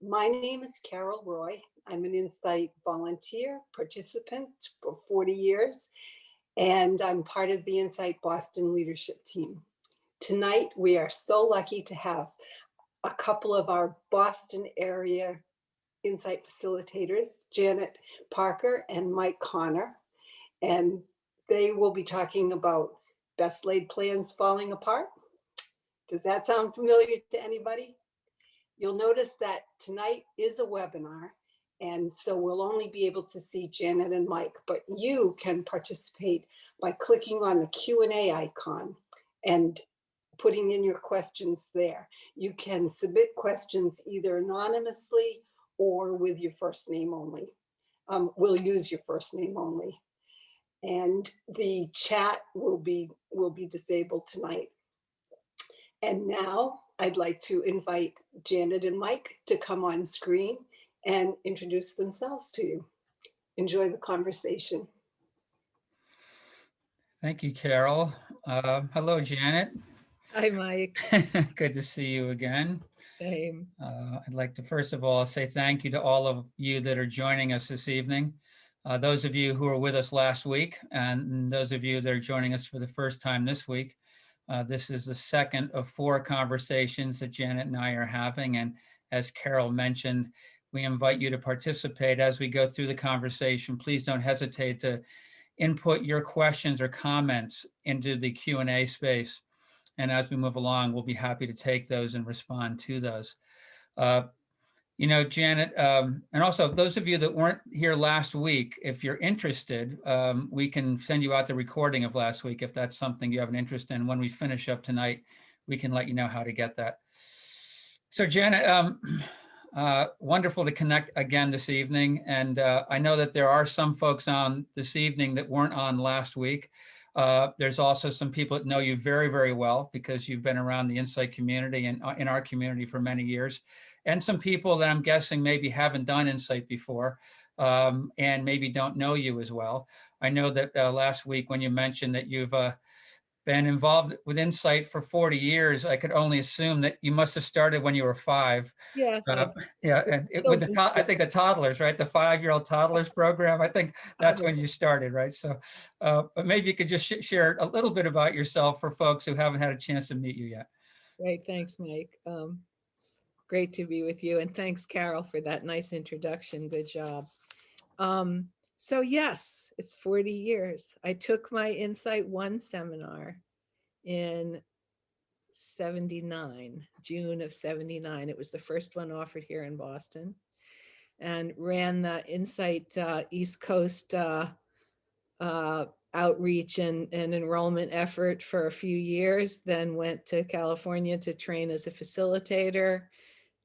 My name is Carol Roy. I'm an Insight volunteer participant for 40 years, and I'm part of the Insight Boston leadership team. Tonight, we are so lucky to have a couple of our Boston area Insight facilitators, Janet Parker and Mike Connor, and they will be talking about best laid plans falling apart. Does that sound familiar to anybody? You'll notice that tonight is a webinar, and so we'll only be able to see Janet and Mike, but you can participate by clicking on the Q&A icon and putting in your questions there. You can submit questions either anonymously or with your first name only. We'll use your first name only. And the chat will be disabled tonight. And now I'd like to invite Janet and Mike to come on screen and introduce themselves to you. Enjoy the conversation. Thank you, Carol. Hello, Janet. Hi, Mike. Good to see you again. Same. I'd like to first of all say thank you to all of you that are joining us this evening. Those of you who were with us last week, and those of you that are joining us for the first time this week. This is the second of 4 conversations that Janet and I are having. And as Carol mentioned, we invite you to participate as we go through the conversation. Please don't hesitate to input your questions or comments into the Q&A space. And as we move along, we'll be happy to take those and respond to those. Janet, and also those of you that weren't here last week, if you're interested, we can send you out the recording of last week if that's something you have an interest in. When we finish up tonight, we can let you know how to get that. So Janet, wonderful to connect again this evening. And I know that there are some folks on this evening that weren't on last week. There's also some people that know you very, very well because you've been around the Insight community and in our community for many years. And some people that I'm guessing maybe haven't done Insight before and maybe don't know you as well. I know that last week when you mentioned that you've been involved with Insight for 40 years, I could only assume that you must have started when you were 5. Yes. Yeah, and with I think the toddlers, right? The 5-year-old toddlers program. I think that's when you started, right? So, but maybe you could just share a little bit about yourself for folks who haven't had a chance to meet you yet. Great, thanks, Mike. Great to be with you, and thanks, Carol, for that nice introduction. Good job. So yes, it's 40 years. I took my Insight 1 seminar in 79, June of 79. It was the first one offered here in Boston, and ran the Insight East Coast outreach and enrollment effort for a few years, then went to California to train as a facilitator.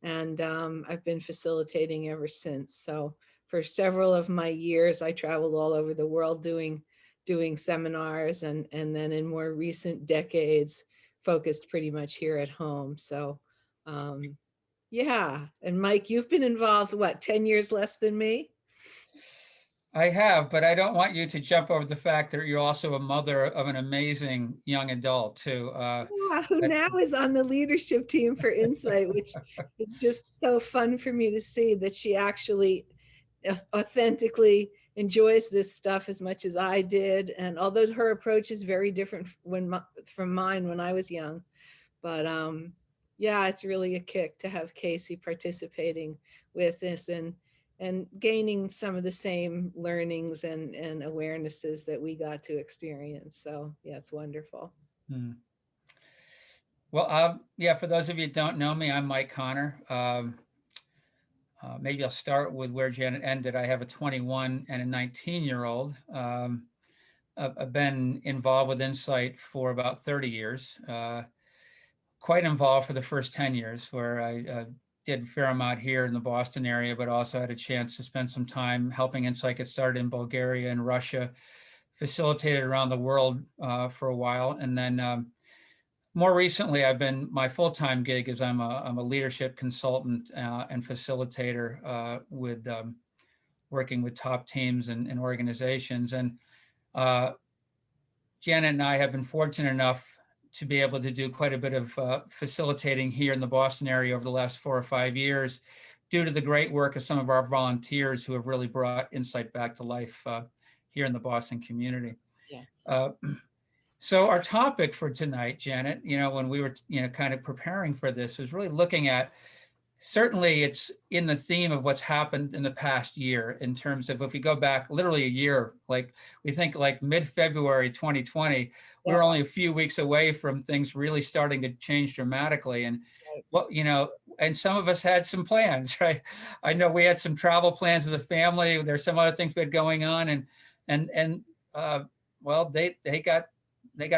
And I've been facilitating ever since. So for several of my years, I traveled all over the world doing seminars, and then in more recent decades, focused pretty much here at home. So yeah. And Mike, you've been involved, what, 10 years less than me? I have, but I don't want you to jump over the fact that you're also a mother of an amazing young adult too. Who now is on the leadership team for Insight, which is just so fun for me to see that she actually authentically enjoys this stuff as much as I did. And although her approach is very different from mine when I was young, but yeah, it's really a kick to have Casey participating with this and gaining some of the same learnings and awarenesses that we got to experience. So yeah, it's wonderful. Well, yeah, for those of you who don't know me, I'm Mike Connor. Maybe I'll start with where Janet ended. I have a 21 and a 19-year-old. I've been involved with Insight for about 30 years. Quite involved for the first 10 years, where I did a fair amount here in the Boston area, but also had a chance to spend some time helping Insight get started in Bulgaria and Russia, facilitated around the world for a while. And then more recently, my full-time gig is I'm a leadership consultant and facilitator with working with top teams and organizations. And Janet and I have been fortunate enough to be able to do quite a bit of facilitating here in the Boston area over the last 4 or 5 years, due to the great work of some of our volunteers who have really brought Insight back to life here in the Boston community. Yeah. So our topic for tonight, Janet, when we were, kind of preparing for this, was really looking at, certainly it's in the theme of what's happened in the past year, in terms of, if we go back literally a year, like we think like mid-February 2020, we were only a few weeks away from things really starting to change dramatically. And and some of us had some plans, right? I know we had some travel plans as a family. There's some other things we had going on, and well, they got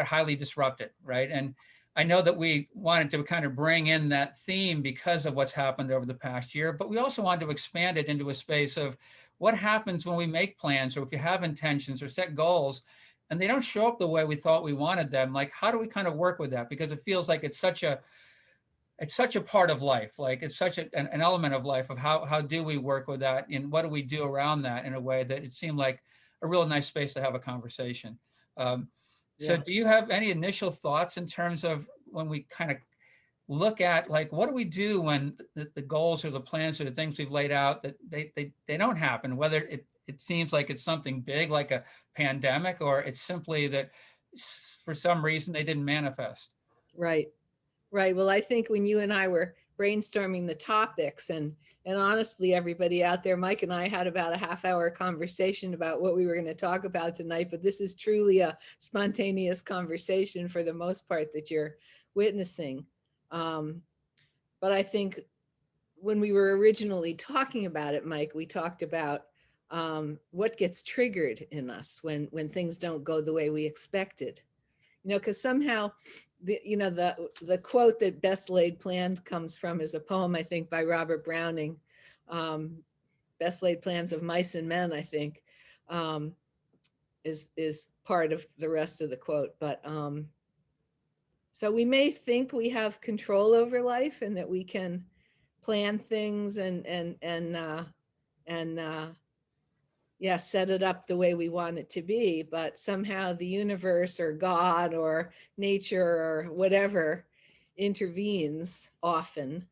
highly disrupted, right? And I know that we wanted to kind of bring in that theme because of what's happened over the past year, but we also wanted to expand it into a space of what happens when we make plans, or if you have intentions or set goals and they don't show up the way we thought we wanted them. Like, how do we kind of work with that? Because it feels like it's such a part of life. Like, it's such an element of life, of how do we work with that, and what do we do around that in a way that it seemed like a real nice space to have a conversation. So do you have any initial thoughts in terms of, when we kind of look at, like, what do we do when the goals or the plans or the things we've laid out, that they don't happen, whether it seems like it's something big like a pandemic, or it's simply that for some reason they didn't manifest? Right. Well, I think when you and I were brainstorming the topics, and honestly, everybody out there, Mike and I had about a half-hour conversation about what we were going to talk about tonight, but this is truly a spontaneous conversation for the most part that you're witnessing. But I think when we were originally talking about it, Mike, we talked about what gets triggered in us when things don't go the way we expected. Because somehow the quote that best laid plans comes from is a poem, I think, by Robert Browning. Best laid plans of mice and men, I think, is part of the rest of the quote. But so we may think we have control over life and that we can plan things and set it up the way we want it to be, but somehow the universe or God or nature or whatever intervenes often.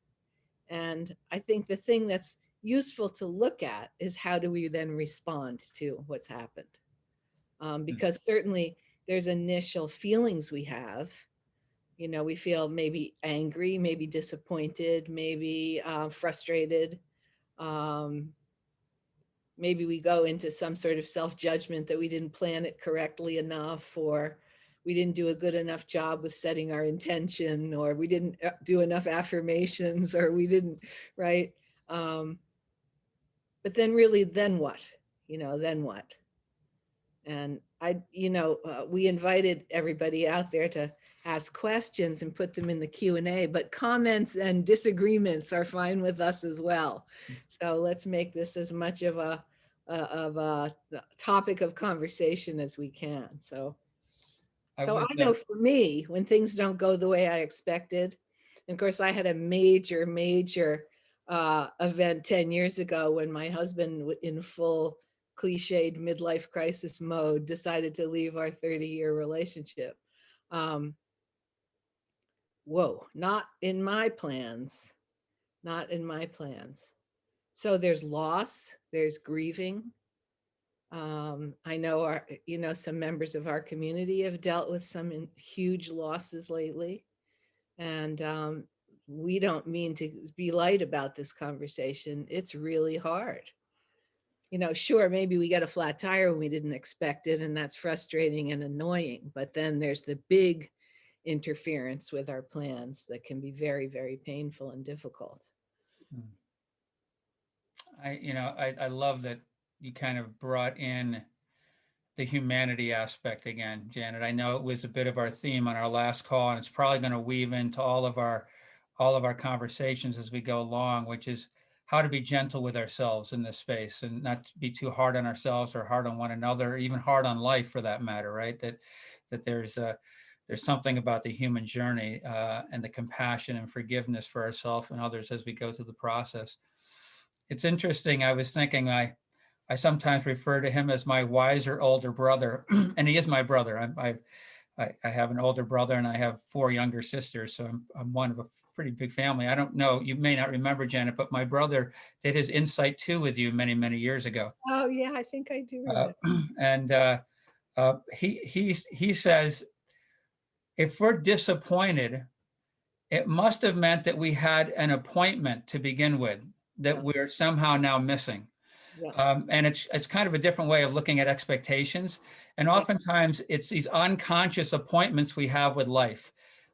And I think the thing that's useful to look at is, how do we then respond to what's happened? Because certainly there's initial feelings we have. We feel maybe angry, maybe disappointed, maybe frustrated. Maybe we go into some sort of self-judgment that we didn't plan it correctly enough, or we didn't do a good enough job with setting our intention, or we didn't do enough affirmations, or we didn't, right? But then really, then what? Then what? And we invited everybody out there to ask questions and put them in the Q&A, but comments and disagreements are fine with us as well. So let's make this as much of a topic of conversation as we can. So I know for me, when things don't go the way I expected, and of course I had a major event 10 years ago when my husband, in full cliched midlife crisis mode, decided to leave our 30-year relationship. Whoa, not in my plans. So there's loss, there's grieving. I know some members of our community have dealt with some huge losses lately. And we don't mean to be light about this conversation. It's really hard. Sure, maybe we get a flat tire when we didn't expect it, and that's frustrating and annoying. But then there's the big interference with our plans that can be very, very painful and difficult. I love that you kind of brought in the humanity aspect again, Janet. I know it was a bit of our theme on our last call, and it's probably going to weave into all of our conversations as we go along, which is how to be gentle with ourselves in this space, and not to be too hard on ourselves or hard on one another, or even hard on life for that matter, right? That there's something about the human journey and the compassion and forgiveness for ourselves and others as we go through the process. It's interesting. I was thinking, I sometimes refer to him as my wiser older brother, and he is my brother. I have an older brother and I have 4 younger sisters, so I'm one of pretty big family. I don't know, you may not remember, Janet, but my brother did his Insight 2 with you many, many years ago. Oh, yeah, I think I do Uh, remember. and he says, if we're disappointed, it must have meant that we had an appointment to begin with that Yeah. we're somehow now missing. Yeah. And it's kind of a different way of looking at expectations. And Yeah. oftentimes it's these unconscious appointments we have with life.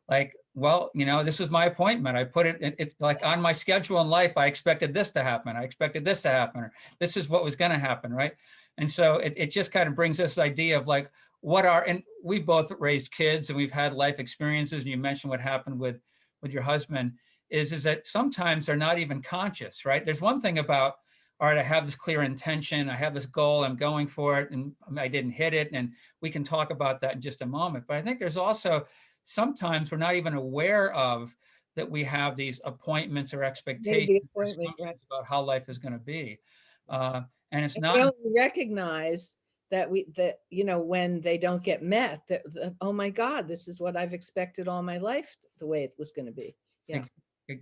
Like, well, this was my appointment. I put it's like on my schedule in life, I expected this to happen. I expected this to happen, or this is what was going to happen, right? And so it just kind of brings this idea of like, and we both raised kids and we've had life experiences. And you mentioned what happened with your husband is that sometimes they're not even conscious, right? There's one thing about, all right, I have this clear intention, I have this goal, I'm going for it, and I didn't hit it. And we can talk about that in just a moment. But I think there's also sometimes we're not even aware of that we have these appointments or expectations, Maybe or appointment, right? assumptions about how life is going to be. And it's And not. we don't recognize that when they don't get met, that oh my God, this is what I've expected all my life, the way it was going to be. Yeah.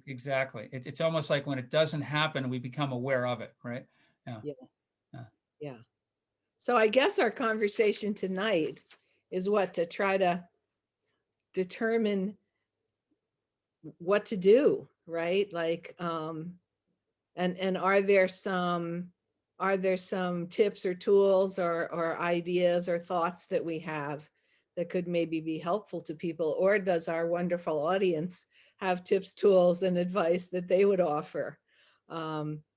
Exactly. It's almost like when it doesn't happen, we become aware of it, right? Yeah. Yeah. So I guess our conversation tonight is to try to determine what to do, right? Like, and are there some tips or tools or ideas or thoughts that we have that could maybe be helpful to people? Or does our wonderful audience have tips, tools, and advice that they would offer?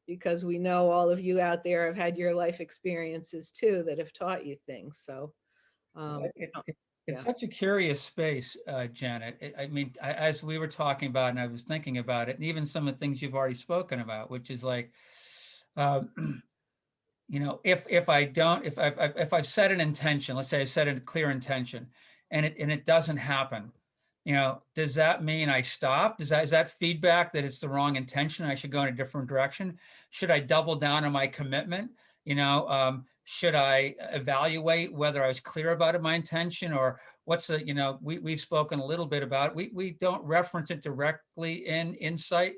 Because we know all of you out there have had your life experiences too that have taught you things. So it's such a curious space, Janet. I mean, as we were talking about, and I was thinking about it, and even some of the things you've already spoken about, which is like, if I've set an intention, let's say I set a clear intention, and it doesn't happen, does that mean I stop? Is that feedback that it's the wrong intention? I should go in a different direction? Should I double down on my commitment? Should I evaluate whether I was clear about my intention, or what's we've spoken a little bit about it. We don't reference it directly in Insight.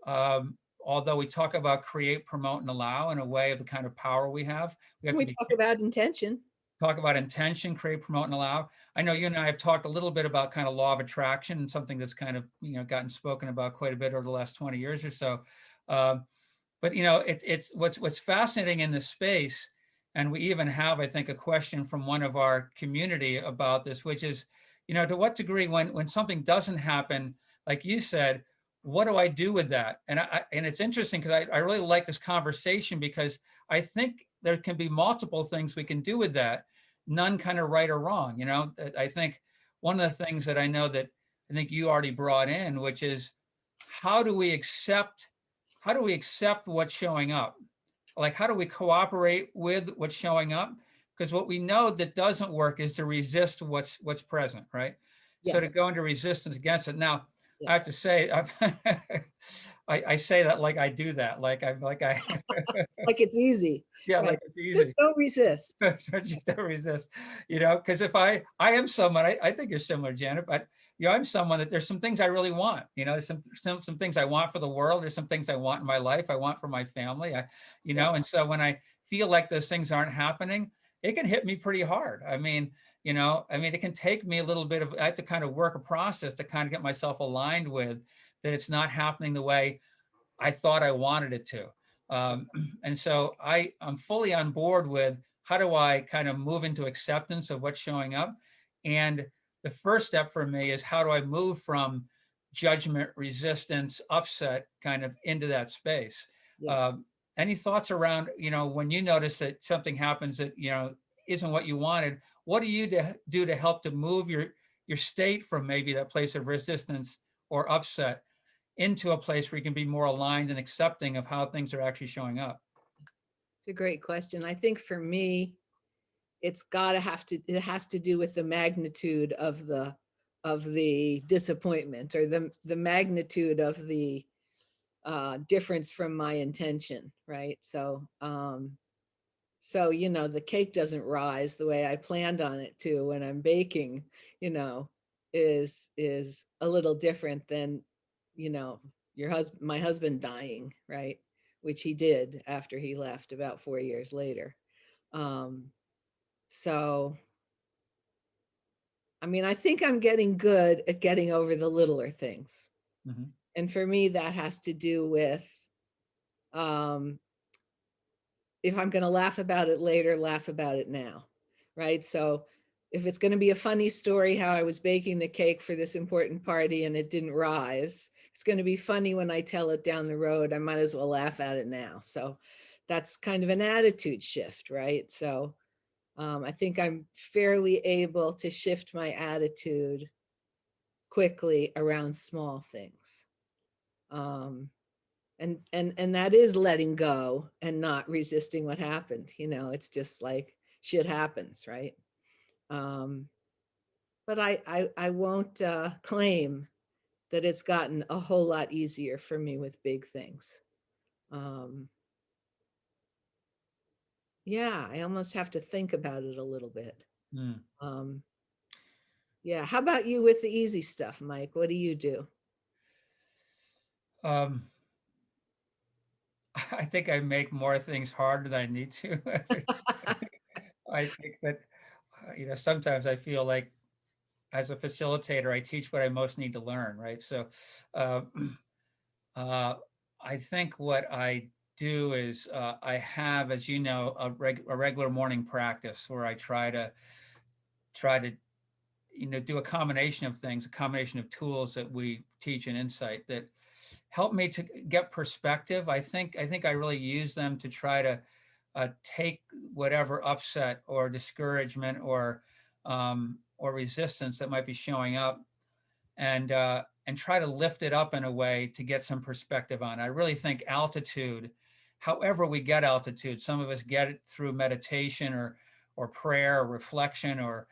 Although we talk about create, promote, and allow in a way of the kind of power we have. we talk about intention. Talk about intention, create, promote, and allow. I know you and I have talked a little bit about kind of law of attraction, and something that's kind of gotten spoken about quite a bit over the last 20 years or so. But it's what's fascinating in this space, and we even have, I think, a question from one of our community about this, which is, to what degree when something doesn't happen, like you said, what do I do with that? And it's interesting because I really like this conversation, because I think there can be multiple things we can do with that, none kind of right or wrong. I think one of the things that I know that I think you already brought in, which is how do we accept what's showing up? Like, how do we cooperate with what's showing up? Because what we know that doesn't work is to resist what's present, right? Yes. So to go into resistance against it. Now, yes. I have to say, I say that like I do that, like like it's easy. Yeah, right. like it's easy. Just don't resist. Just don't resist. Because if I am someone, I think you're similar, Janet, but I'm someone that there's some things I really want. There's some things I want for the world. There's some things I want in my life. I want for my family. And so when I feel like those things aren't happening, it can hit me pretty hard. I mean, it can take me a little bit I have to kind of work a process to kind of get myself aligned with that it's not happening the way I thought I wanted it to. And so I'm fully on board with how do I kind of move into acceptance of what's showing up. And the first step for me is how do I move from judgment, resistance, upset kind of into that space. Yeah. Any thoughts around, when you notice that something happens that, isn't what you wanted, what do you do to help to move your state from maybe that place of resistance or upset into a place where you can be more aligned and accepting of how things are actually showing up? It's a great question. I think for me, it has to do with the magnitude of the disappointment, or the magnitude of the difference from my intention, right? So the cake doesn't rise the way I planned on it to when I'm baking, is a little different than you know, my husband dying, right? Which he did after he left about 4 years later. So, I mean, I think I'm getting good at getting over the littler things. Mhm. And for me, that has to do with, if I'm going to laugh about it later, laugh about it now, right? So if it's going to be a funny story how I was baking the cake for this important party and it didn't rise, it's going to be funny when I tell it down the road. I might as well laugh at it now. So that's kind of an attitude shift, right? So I think I'm fairly able to shift my attitude quickly around small things. And that is letting go and not resisting what happened. It's just like shit happens, right? But I won't claim that it's gotten a whole lot easier for me with big things. Yeah, I almost have to think about it a little bit. Mm. Yeah, how about you with the easy stuff, Mike? What do you do? Um, I think I make more things harder than I need to. I think that, sometimes I feel like as a facilitator, I teach what I most need to learn, right? So, uh, uh, I think what I do is I have, as you know, a regular morning practice where I try to do a combination of things, a combination of tools that we teach in Insight that help me to get perspective. I think I really use them to try to take whatever upset or discouragement or resistance that might be showing up and try to lift it up in a way to get some perspective on it. I really think altitude, however we get altitude, some of us get it through meditation or prayer or reflection or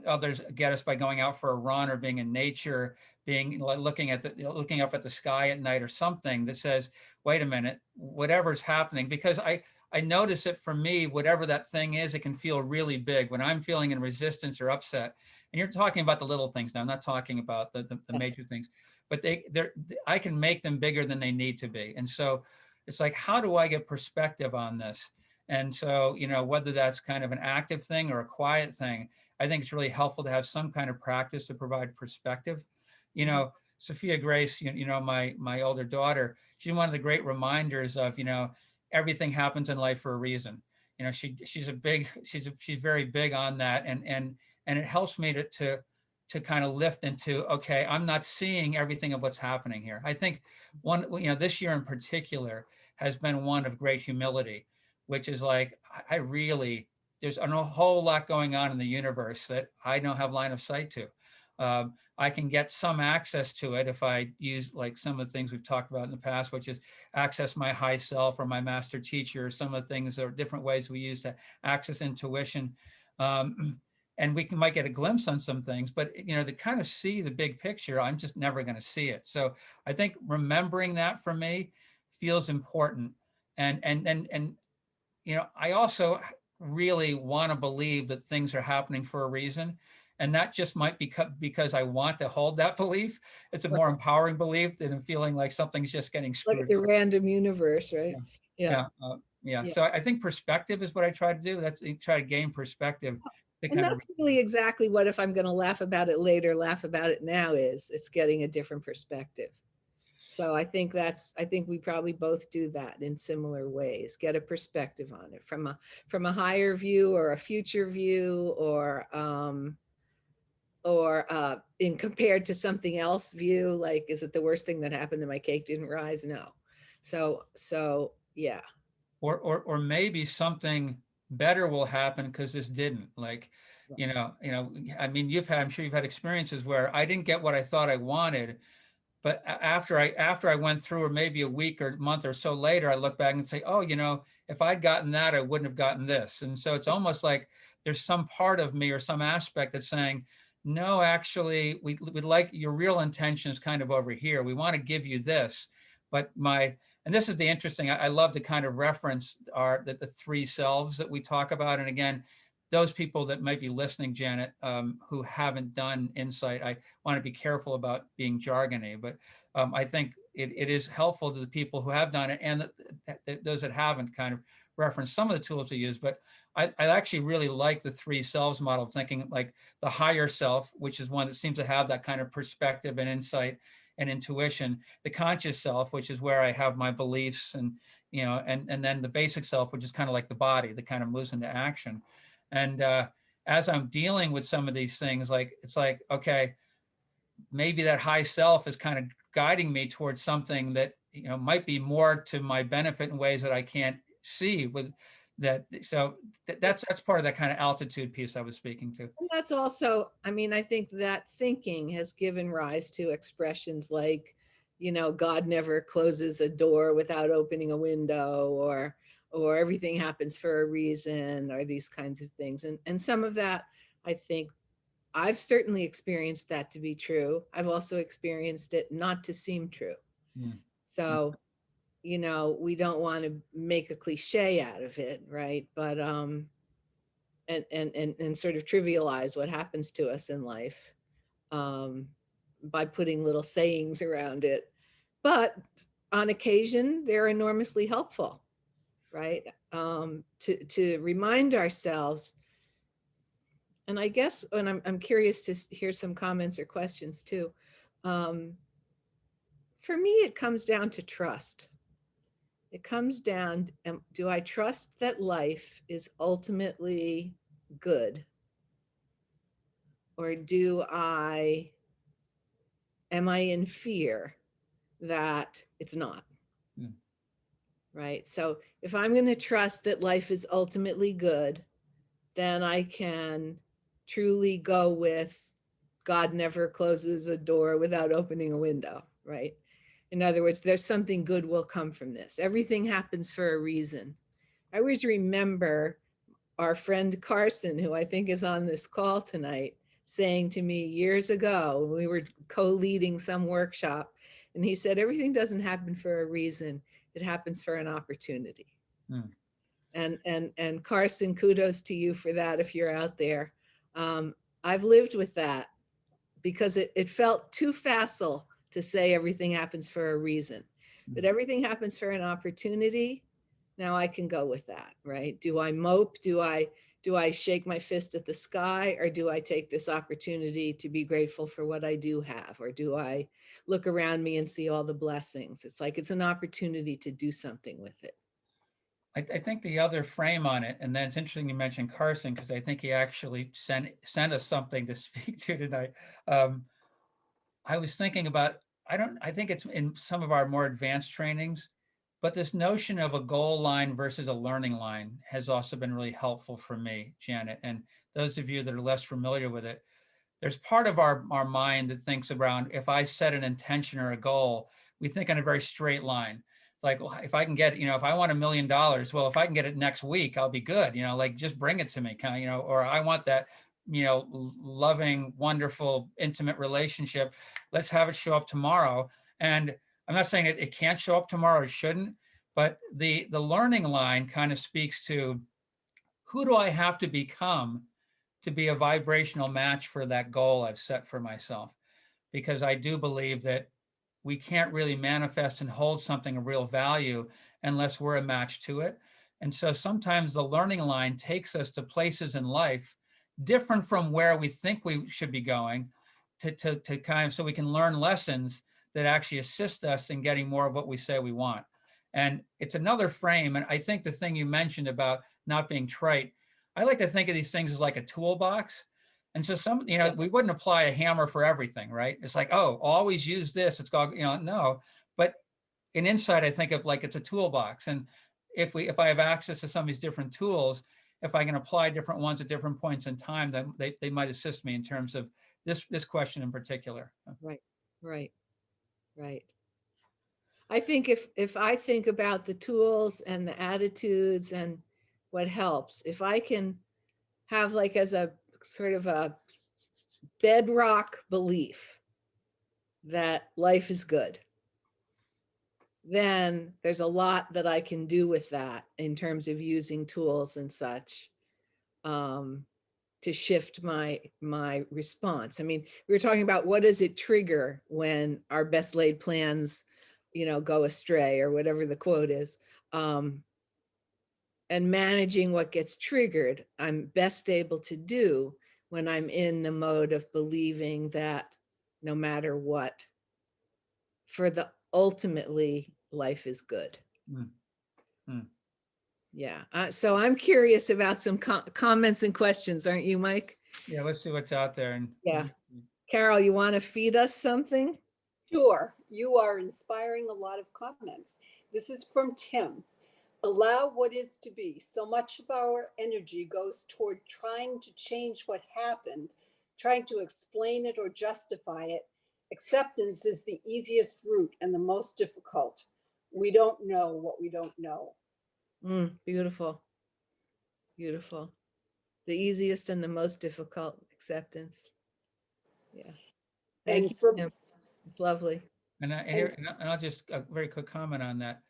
others get us by going out for a run or being in nature, being looking up at the sky at night or something that says, wait a minute, whatever's happening, because I notice it for me, whatever that thing is, it can feel really big when I'm feeling in resistance or upset. And you're talking about the little things now. I'm not talking about the major things, but I can make them bigger than they need to be. And so it's like, how do I get perspective on this? And so, whether that's kind of an active thing or a quiet thing, I think it's really helpful to have some kind of practice to provide perspective. Sophia Grace, my older daughter, she's one of the great reminders of, everything happens in life for a reason. She's very big on that. And it helps me to kind of lift into, okay, I'm not seeing everything of what's happening here. I think this year in particular has been one of great humility, which is like, there's a whole lot going on in the universe that I don't have line of sight to. I can get some access to it if I use like some of the things we've talked about in the past, which is access my high self or my master teacher, some of the things or different ways we use to access intuition. And we might get a glimpse on some things, but to kind of see the big picture, I'm just never going to see it. So I think remembering that for me feels important. And I also really want to believe that things are happening for a reason. And that just might be because I want to hold that belief. It's a more empowering belief than feeling like something's just getting screwed. Like the random universe, right? Yeah. So I think perspective is what I try to do. That's try to gain perspective. And that's really exactly what, if I'm going to laugh about it later, laugh about it now, it's getting a different perspective. So I think we probably both do that in similar ways, get a perspective on it from a higher view or a future view or in compared to something else view, like, is it the worst thing that happened that my cake didn't rise? No. So yeah. Or maybe something better will happen because this didn't. Like, I mean, I'm sure you've had experiences where I didn't get what I thought I wanted, but after I went through, or maybe a week or month or so later, I look back and say, oh, if I'd gotten that, I wouldn't have gotten this. And so it's almost like there's some part of me or some aspect that's saying, no, actually, we'd like your real intention is kind of over here. We want to give you this, but and this is the interesting, I love to kind of reference the three selves that we talk about. And again, those people that might be listening, Janet, who haven't done Insight, I want to be careful about being jargony, but I think it is helpful to the people who have done it, and those that haven't kind of reference some of the tools they use. But I actually really like the three selves model, thinking like the higher self, which is one that seems to have that kind of perspective and insight and intuition, the conscious self, which is where I have my beliefs, and and then the basic self, which is kind of like the body that kind of moves into action. And as I'm dealing with some of these things, like it's like, okay, maybe that high self is kind of guiding me towards something that might be more to my benefit in ways that I can't see with that. So that's part of that kind of altitude piece I was speaking to. And that's also, I mean, I think that thinking has given rise to expressions like, God never closes a door without opening a window, or everything happens for a reason, or these kinds of things. And some of that, I think, I've certainly experienced that to be true. I've also experienced it not to seem true. Mm. So, we don't want to make a cliche out of it, right? But and sort of trivialize what happens to us in life by putting little sayings around it. But on occasion, they're enormously helpful, right? To remind ourselves. And I guess, and I'm curious to hear some comments or questions too. For me, it comes down to trust. It comes down, do I trust that life is ultimately good? Or am I in fear that it's not? Mm. Right? So if I'm going to trust that life is ultimately good, then I can truly go with God never closes a door without opening a window, right? In other words, there's something good will come from this. Everything happens for a reason. I always remember our friend Carson, who I think is on this call tonight, saying to me years ago, we were co-leading some workshop, and he said, everything doesn't happen for a reason. It happens for an opportunity. Mm. And Carson, kudos to you for that if you're out there. I've lived with that because it felt too facile to say everything happens for a reason, but everything happens for an opportunity. Now I can go with that, right? Do I mope? Do I shake my fist at the sky, or do I take this opportunity to be grateful for what I do have? Or do I look around me and see all the blessings? It's like, it's an opportunity to do something with it. I think the other frame on it, and then it's interesting you mentioned Carson, because I think he actually sent us something to speak to tonight. I was thinking about, I think it's in some of our more advanced trainings, but this notion of a goal line versus a learning line has also been really helpful for me, Janet. And those of you that are less familiar with it, there's part of our mind that thinks around, if I set an intention or a goal, we think in a very straight line. It's like, well, if I can get, if I want $1 million, well, if I can get it next week, I'll be good. Like just bring it to me, kind of, or I want that, loving, wonderful, intimate relationship. Let's have it show up tomorrow. And I'm not saying it can't show up tomorrow, it shouldn't, but the learning line kind of speaks to, who do I have to become to be a vibrational match for that goal I've set for myself? Because I do believe that we can't really manifest and hold something of real value unless we're a match to it. And so sometimes the learning line takes us to places in life different from where we think we should be going, to kind of, so we can learn lessons that actually assist us in getting more of what we say we want. And it's another frame. And I think the thing you mentioned about not being trite, I like to think of these things as like a toolbox. And so we wouldn't apply a hammer for everything, right? It's like, oh, always use this. It's called, no. But in Insight, I think of like it's a toolbox. And if I have access to some of these different tools, if I can apply different ones at different points in time, then they might assist me in terms of this question in particular. Right. I think if I think about the tools and the attitudes and what helps, if I can have like as a sort of a bedrock belief that life is good, then there's a lot that I can do with that in terms of using tools and such. to shift my response. I mean, we were talking about what does it trigger when our best laid plans, go astray, or whatever the quote is. And managing what gets triggered, I'm best able to do when I'm in the mode of believing that no matter what, for the ultimately life is good. Mm, mm. Yeah. So I'm curious about some comments and questions, aren't you, Mike? Yeah, let's see what's out there. And Yeah. Carol, you want to feed us something? Sure, you are inspiring a lot of comments. This is from Tim. Allow what is to be. So much of our energy goes toward trying to change what happened, trying to explain it or justify it. Acceptance is the easiest route and the most difficult. We don't know what we don't know. Beautiful. Beautiful. The easiest and the most difficult, acceptance. Yeah. Thank And you, for Tim. It's lovely. And I'll just a very quick comment on that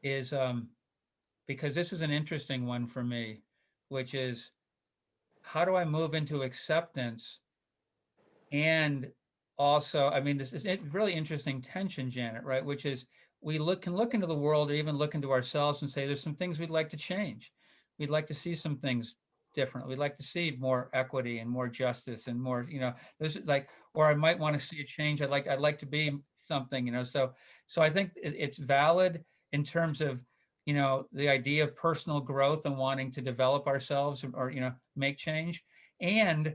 is because this is an interesting one for me, which is how do I move into acceptance? And also, I mean, this is a really interesting tension, Janet, right? Which is we can look into the world or even look into ourselves and say there's some things we'd like to change. We'd like to see some things different. We'd like to see more equity and more justice and more, there's like, or I might want to see a change. I'd like to be something, so I think it's valid in terms of, the idea of personal growth and wanting to develop ourselves or make change. And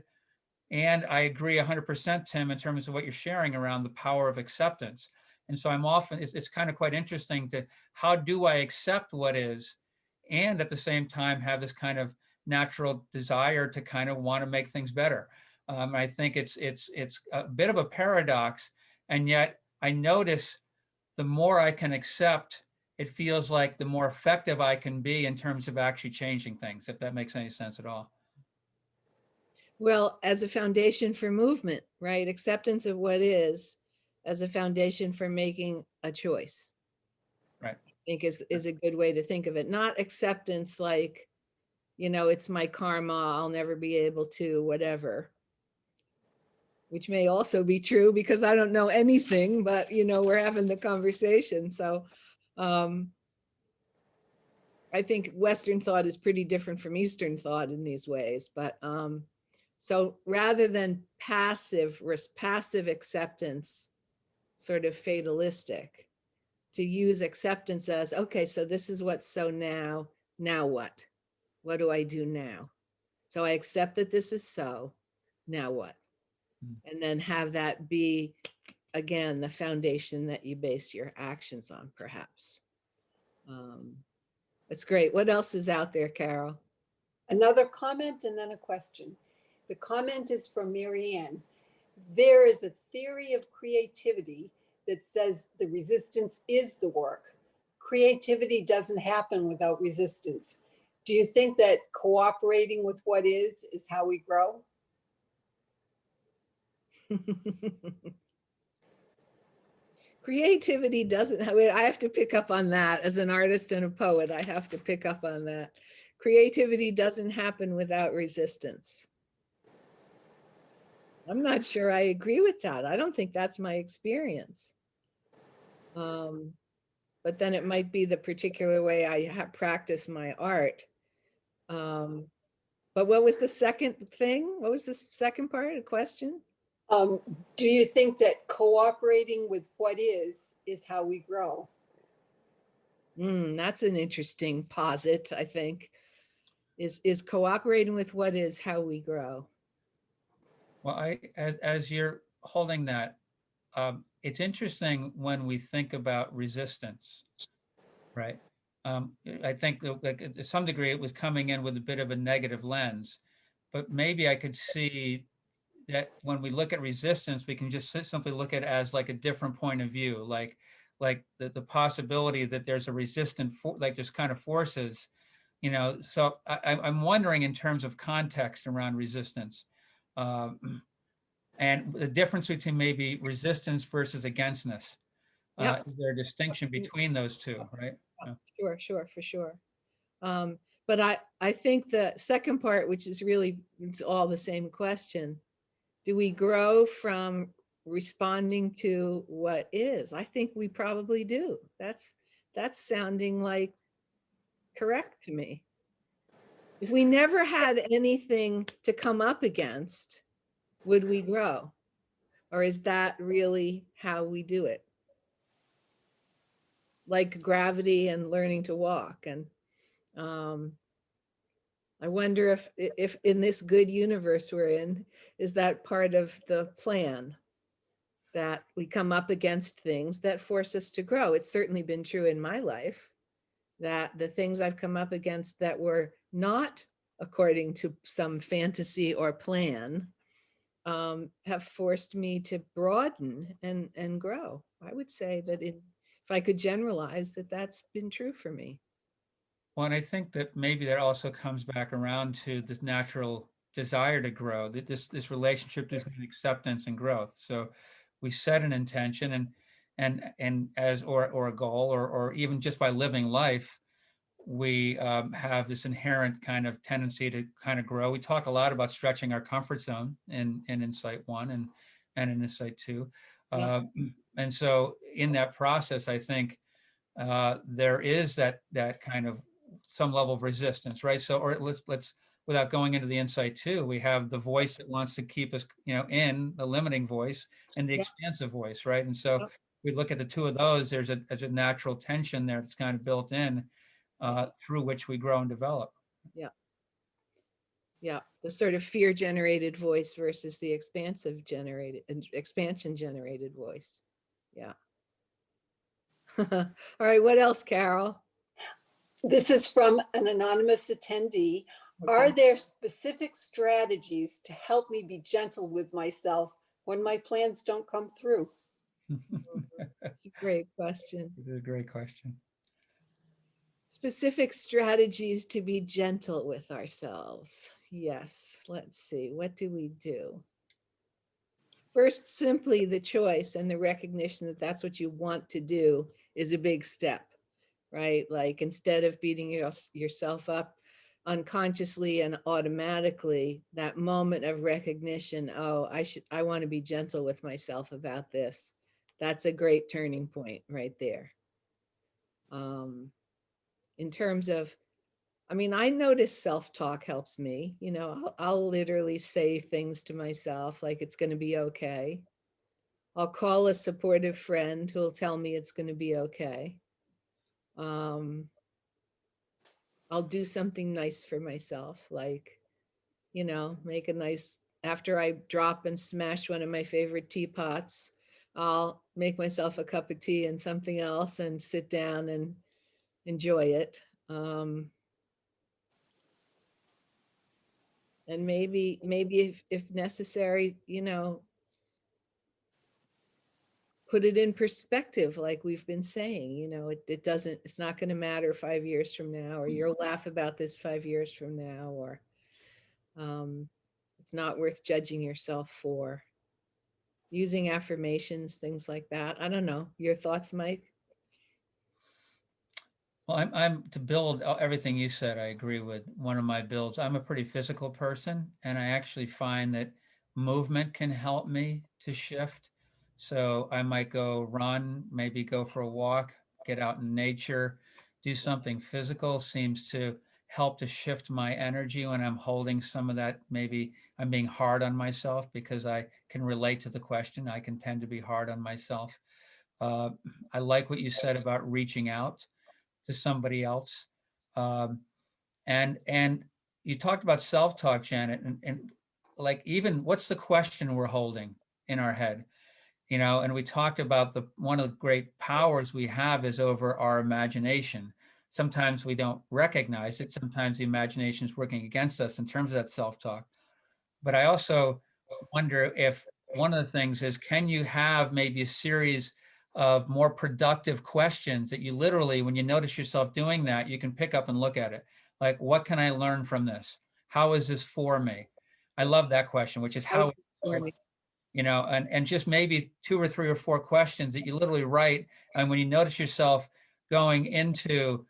I agree 100%, Tim, in terms of what you're sharing around the power of acceptance. And so it's kind of quite interesting to how do I accept what is, and at the same time have this kind of natural desire to kind of want to make things better. I think it's a bit of a paradox, and yet I notice the more I can accept, it feels like the more effective I can be in terms of actually changing things, if that makes any sense at all. Well, as a foundation for movement, right? Acceptance of what is as a foundation for making a choice. Right. I think is a good way to think of it. Not acceptance like, it's my karma, I'll never be able to, whatever. Which may also be true because I don't know anything, but we're having the conversation. So I think Western thought is pretty different from Eastern thought in these ways. But so rather than passive acceptance, sort of fatalistic, to use acceptance as, okay, so this is what's so now what? What do I do now? So I accept that this is so, now what? And then have that be, again, the foundation that you base your actions on, perhaps. That's great. What else is out there, Carol? another comment and then a question. The comment is from Marianne. There is a theory of creativity that says the resistance is the work. Creativity doesn't happen without resistance. Do you think that cooperating with what is how we grow? Creativity doesn't have it. I have to pick up on that as an artist and a poet. I have to pick up on that. Creativity doesn't happen without resistance. I'm not sure I agree with that. I don't think that's my experience. But then it might be the particular way I have practiced my art. But what was the second thing? What was the second part of the question? Do you think that cooperating with what is how we grow? That's an interesting posit, I think. Is cooperating with what is how we grow. Well, as you're holding that, it's interesting when we think about resistance, right? I think that to some degree it was coming in with a bit of a negative lens, but maybe I could see that when we look at resistance, we can just simply look at it as like a different point of view, like the possibility that there's a resistant, like there's kind of forces, so I'm wondering in terms of context around resistance. And the difference between maybe resistance versus againstness. Yep. Is there a distinction between those two, right? Sure, for sure. But I think the second part, which is really, it's all the same question. Do we grow from responding to what is? I think we probably do. That's sounding like correct to me. If we never had anything to come up against, would we grow? Or is that really how we do it? Like gravity and learning to walk. And I wonder if in this good universe we're in, is that part of the plan, that we come up against things that force us to grow? It's certainly been true in my life that the things I've come up against that were not according to some fantasy or plan have forced me to broaden and grow. I would say that if I could generalize, that that's been true for me. Well, and I think that maybe that also comes back around to this natural desire to grow, this relationship between acceptance and growth. So we set an intention and as or a goal or even just by living life, we have this inherent kind of tendency to kind of grow. We talk a lot about stretching our comfort zone in Insight 1 and in Insight 2. Yeah. And so in that process, I think there is that kind of some level of resistance, right? So, or let's without going into the Insight 2, we have the voice that wants to keep us, in the limiting voice and the Yeah. expansive voice, right? And so Yeah. we look at the two of those. There's a natural tension there that's kind of built in through which we grow and develop. Yeah. Yeah. The sort of fear generated voice versus the expansion generated voice. Yeah. All right. What else, Carol? This is from an anonymous attendee. Are there specific strategies to help me be gentle with myself when my plans don't come through? That's a great question. It's a great question. Specific strategies to be gentle with ourselves. Yes. Let's see. What do we do? First, simply the choice and the recognition that that's what you want to do is a big step, right? Like instead of beating yourself up unconsciously and automatically, that moment of recognition, oh, I want to be gentle with myself about this. That's a great turning point right there. In terms of, I notice self-talk helps me. I'll literally say things to myself like it's going to be okay. I'll call a supportive friend who'll tell me it's going to be okay. I'll do something nice for myself, like, make a nice, after I drop and smash one of my favorite teapots, I'll make myself a cup of tea and something else and sit down and enjoy it. And maybe if necessary, put it in perspective, like we've been saying, it's not going to matter 5 years from now, or you'll laugh about this 5 years from now, or it's not worth judging yourself for. Using affirmations, things like that. I don't know. Your thoughts, Mike? Well, I'm to build everything you said. I agree with one of my builds. I'm a pretty physical person, and I actually find that movement can help me to shift. So I might go run, maybe go for a walk, get out in nature, do something physical seems to help to shift my energy when I'm holding some of that. Maybe I'm being hard on myself because I can relate to the question. I can tend to be hard on myself. I like what you said about reaching out to somebody else. And you talked about self-talk, Janet, and like even what's the question we're holding in our head? And we talked about one of the great powers we have is over our imagination. Sometimes we don't recognize it. Sometimes the imagination is working against us in terms of that self-talk. But I also wonder if one of the things is, can you have maybe a series of more productive questions that you literally, when you notice yourself doing that, you can pick up and look at it. Like, what can I learn from this? How is this for me? I love that question, which is how, and just maybe 2 or 3 or 4 questions that you literally write. And when you notice yourself going into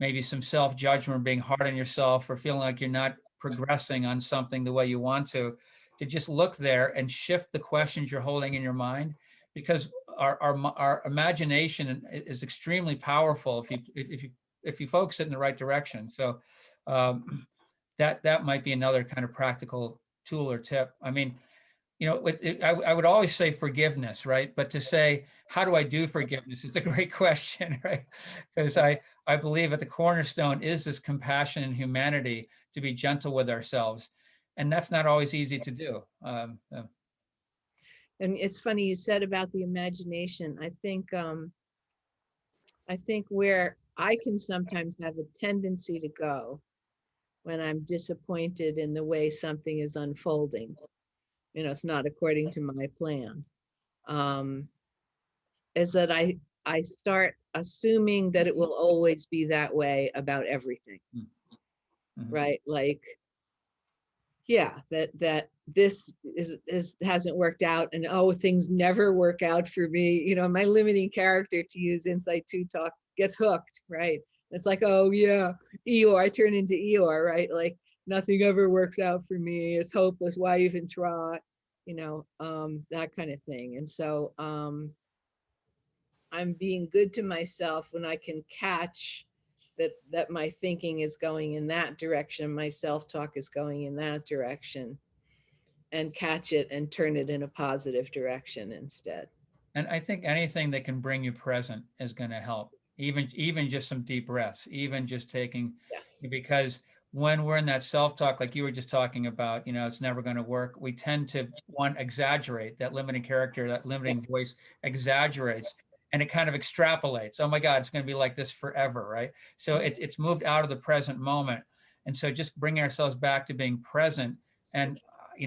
maybe some self-judgment, being hard on yourself, or feeling like you're not progressing on something the way you want to just look there and shift the questions you're holding in your mind, because our imagination is extremely powerful if you focus it in the right direction. So that might be another kind of practical tool or tip. I mean, I would always say forgiveness, right? But to say, how do I do forgiveness? It's a great question, right? Because I believe at the cornerstone is this compassion and humanity to be gentle with ourselves. And that's not always easy to do. And it's funny you said about the imagination. I think where I can sometimes have a tendency to go when I'm disappointed in the way something is unfolding, it's not according to my plan, is that I start assuming that it will always be that way about everything. Mhm. Right? Like, yeah, that this hasn't worked out, and things never work out for me. My limiting character, to use Insight 2 talk, gets hooked, right? It's like, oh yeah, Eeyore, I turn into Eeyore, right? Like, nothing ever works out for me. It's hopeless. Why even try? That kind of thing. And so I'm being good to myself when I can catch that my thinking is going in that direction, my self-talk is going in that direction, and catch it and turn it in a positive direction instead. And I think anything that can bring you present is going to help. Even just some deep breaths, even just taking, Yes. because when we're in that self-talk, like you were just talking about, it's never going to work. We tend to exaggerate that limiting character, that limiting voice exaggerates, and it kind of extrapolates. Oh my God, it's going to be like this forever, right? So it's moved out of the present moment. And so just bringing ourselves back to being present. And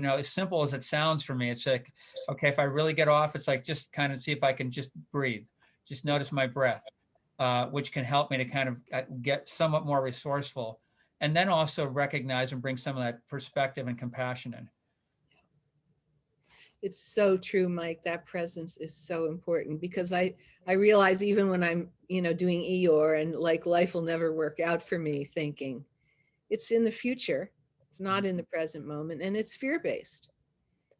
as simple as it sounds for me, it's like, okay, if I really get off, it's like, just kind of see if I can just breathe, just notice my breath, which can help me to kind of get somewhat more resourceful, and then also recognize and bring some of that perspective and compassion in. It's so true, Mike. That presence is so important, because I realize even when I'm, doing Eeyore and like life will never work out for me, thinking it's in the future, it's not in the present moment, and it's fear-based.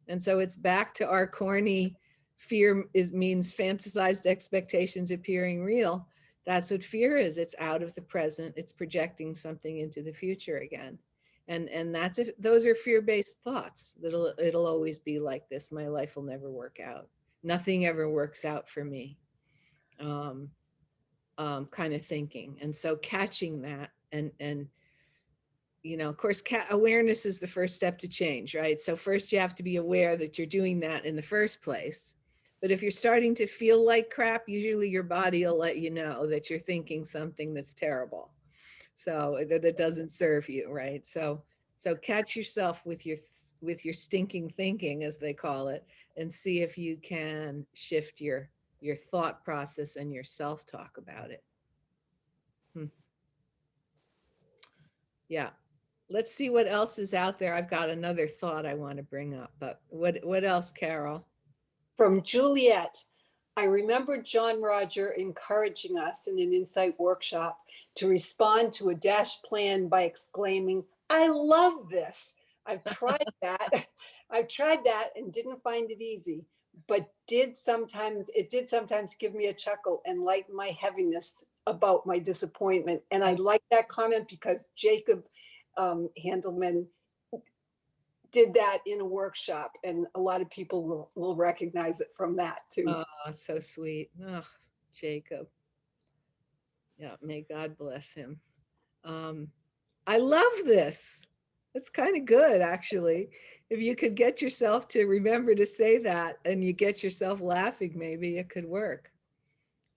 And so it's back to our corny fear means fantasized expectations appearing real. That's what fear is. It's out of the present. It's projecting something into the future again. And those are fear-based thoughts. It'll always be like this. My life will never work out. Nothing ever works out for me. Kind of thinking. And so catching that and of course, awareness is the first step to change, right? So first you have to be aware that you're doing that in the first place. But if you're starting to feel like crap, usually your body will let you know that you're thinking something that's terrible. So that doesn't serve you, right? So catch yourself with your stinking thinking, as they call it, and see if you can shift your thought process and your self-talk about it. Yeah. Let's see what else is out there. I've got another thought I want to bring up, but what else, Carol? From Juliet, I remember John Roger encouraging us in an Insight workshop to respond to a DASH plan by exclaiming, "I love this. I've tried that. I've tried that and didn't find it easy, but it did sometimes give me a chuckle and lighten my heaviness about my disappointment." And I like that comment because Jacob Handelman did that in a workshop, and a lot of people will recognize it from that too. Oh, so sweet. Oh, Jacob. Yeah, may God bless him. I love this. It's kind of good, actually. If you could get yourself to remember to say that and you get yourself laughing, maybe it could work.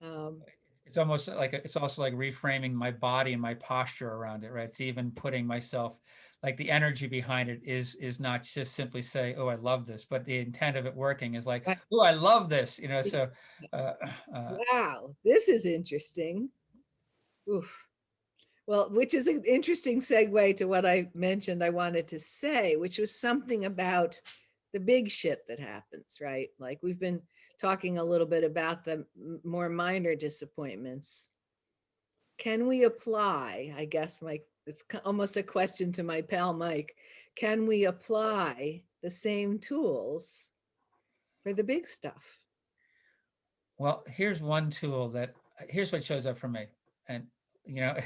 It's almost like it's also like reframing my body and my posture around it, right? It's even putting myself, like the energy behind it is not just simply say, "Oh, I love this," but the intent of it working is like, "Oh, I love this," So, wow, this is interesting. Oof. Well, which is an interesting segue to what I mentioned I wanted to say, which was something about the big shit that happens, right? Like we've been talking a little bit about the more minor disappointments. can we apply, I guess it's almost a question to my pal Mike, can we apply the same tools for the big stuff? Well, here's one tool here's what shows up for me. And, you know,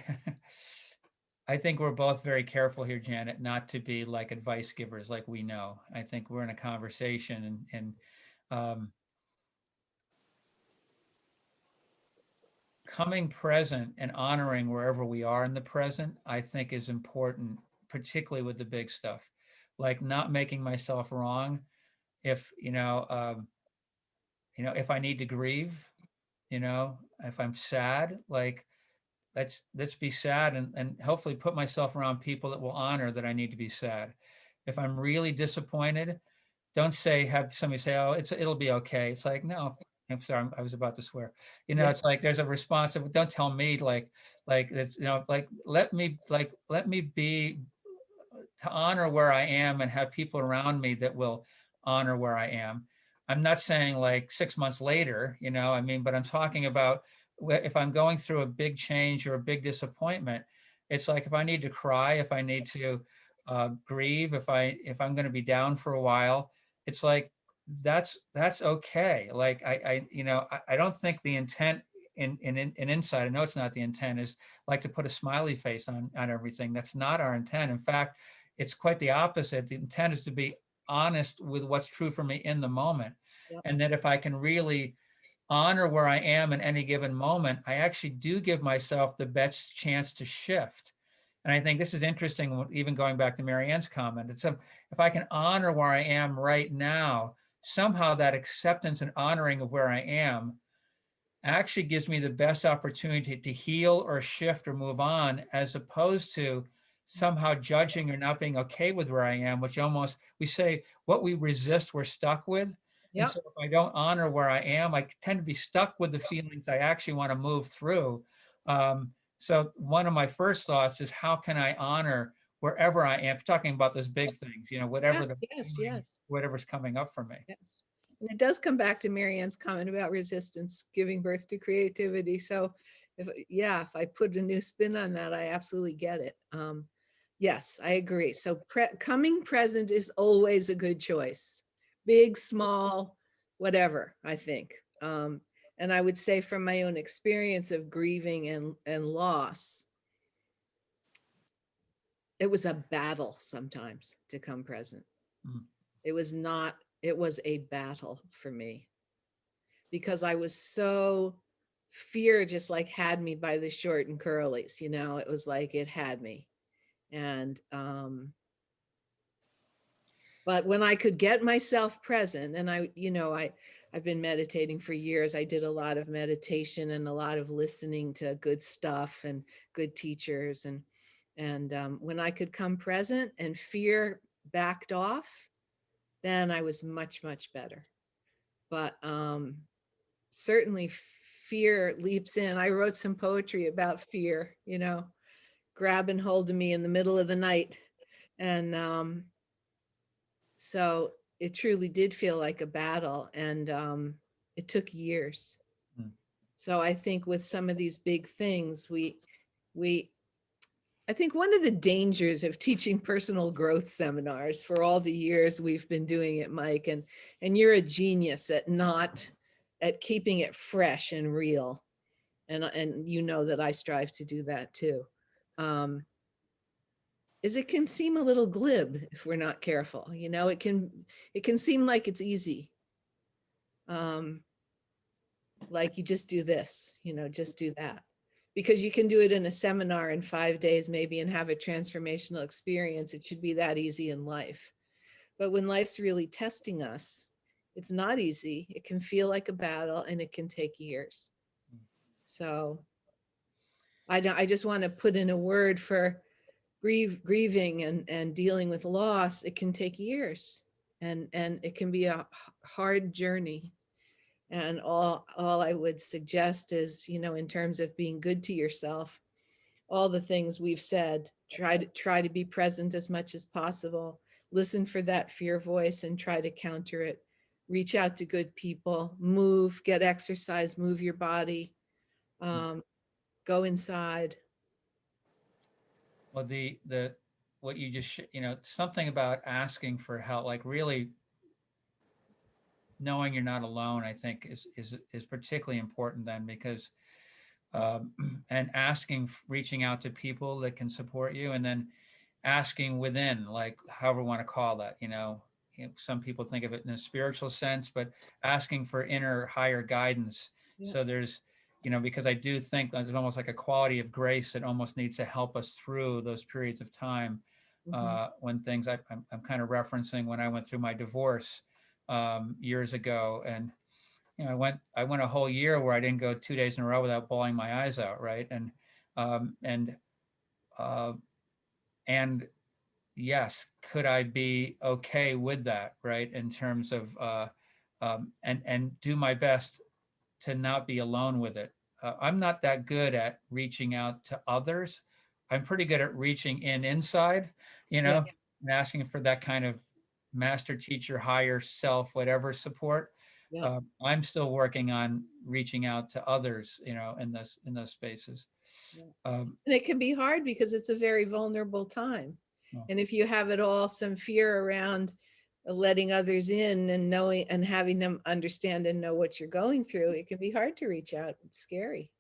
I think we're both very careful here, Janet, not to be like advice givers, like we know. I think we're in a conversation and coming present and honoring wherever we are in the present, I think is important, particularly with the big stuff, like not making myself wrong. If, if I need to grieve, if I'm sad, like let's be sad and hopefully put myself around people that will honor that I need to be sad. If I'm really disappointed, don't have somebody say, oh, it'll be okay. It's like, no, I'm sorry, I was about to swear. Yeah. It's like there's a response of, don't tell me like it's, let me be to honor where I am and have people around me that will honor where I am. I'm not saying like 6 months later, but I'm talking about if I'm going through a big change or a big disappointment. It's like if I need to cry, if I need to grieve, if I'm going to be down for a while, it's like that's okay. Like I don't think the intent in Insight, I know it's not the intent, is like to put a smiley face on everything. That's not our intent. In fact, it's quite the opposite. The intent is to be honest with what's true for me in the moment. Yep. And that if I can really honor where I am in any given moment, I actually do give myself the best chance to shift. And I think this is interesting, even going back to Marianne's comment. It's if I can honor where I am right now, somehow that acceptance and honoring of where I am actually gives me the best opportunity to heal or shift or move on, as opposed to somehow judging or not being okay with where I am, which we say what we resist, we're stuck with. Yep. And so if I don't honor where I am, I tend to be stuck with the feelings I actually want to move through. So one of my first thoughts is, how can I honor wherever I am? Talking about those big things, whatever whatever's coming up for me. Yes. And it does come back to Marianne's comment about resistance giving birth to creativity. So if I put a new spin on that, I absolutely get it. Yes, I agree. So coming present is always a good choice. Big, small, whatever, I think. And I would say from my own experience of grieving and loss, it was a battle sometimes to come present. Mm. It was a battle for me because I was so, fear just like had me by the short and curlies, it was like it had me. And, but when I could get myself present, and I've been meditating for years. I did a lot of meditation and a lot of listening to good stuff and good teachers. And when I could come present and fear backed off, then I was much, much better. But certainly fear leaps in. I wrote some poetry about fear, grabbing hold of me in the middle of the night. And so it truly did feel like a battle, and it took years. So I think with some of these big things, I think one of the dangers of teaching personal growth seminars for all the years we've been doing it, Mike, and you're a genius at keeping it fresh and real. And that I strive to do that too. Is it can seem a little glib if we're not careful. It can seem like it's easy. Like you just do this, just do that. Because you can do it in a seminar in 5 days maybe and have a transformational experience. It should be that easy in life. But when life's really testing us, it's not easy. It can feel like a battle and it can take years. So I just want to put in a word for grieving and dealing with loss. It can take years and it can be a hard journey. And all I would suggest is, in terms of being good to yourself, all the things we've said, try to be present as much as possible. Listen for that fear voice and try to counter it. Reach out to good people, move, get exercise, move your body. go inside. Well, what you just, something about asking for help, like really knowing you're not alone, I think is particularly important then, because and reaching out to people that can support you, and then asking within, like however we want to call that, some people think of it in a spiritual sense, but asking for inner higher guidance. Yeah. So there's, because I do think that there's almost like a quality of grace that almost needs to help us through those periods of time when things, I'm kind of referencing when I went through my divorce years ago, and I went a whole year where I didn't go 2 days in a row without bawling my eyes out, right? And yes, could I be okay with that, right? In terms of and do my best to not be alone with it. I'm not that good at reaching out to others. I'm pretty good at reaching inside, Yeah. and asking for that kind of master teacher, higher self, whatever support. Yeah. I'm still working on reaching out to others, in those spaces. Yeah. Um, And it can be hard because it's a very vulnerable time. well, And if you have it all, some fear around letting others in and knowing and having them understand and know what you're going through, it can be hard to reach out. It's scary.